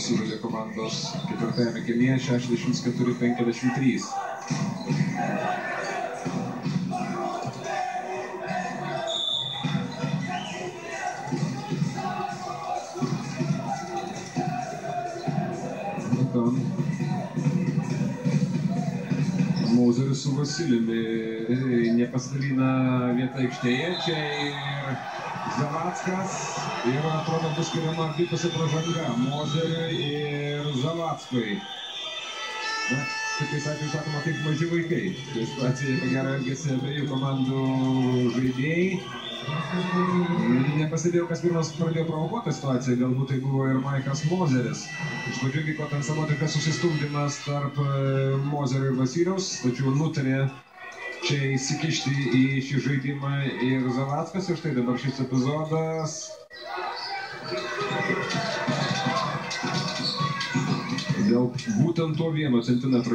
sužaidė komandos ketvirtajame kėlinyje 64-53. Mozeris su Vasiliumi nepasidalina vietą aikštėje. Čia ir Zavackas. Ir atrodo bus skiriama abipusė pražanga Mozeriui ir Zavackui. Na, tokiais atvejais sakoma kaip maži vaikai. Tai situacija ko gero elgėsi abiejų komandų žaidėjai. Nepastebėjau, kas pirmas pradėjo provokuoti situaciją, galbūt tai buvo ir Maikas Mozeris. Iš pradžių vyko ten savotiškas susistumdymas tarp Mozerio ir Vasiliaus, tačiau nutarė čia įsikišti į šį žaidimą ir Zavackas. Ir štai dabar šis epizodas. Dėl būtent to 1 centimetro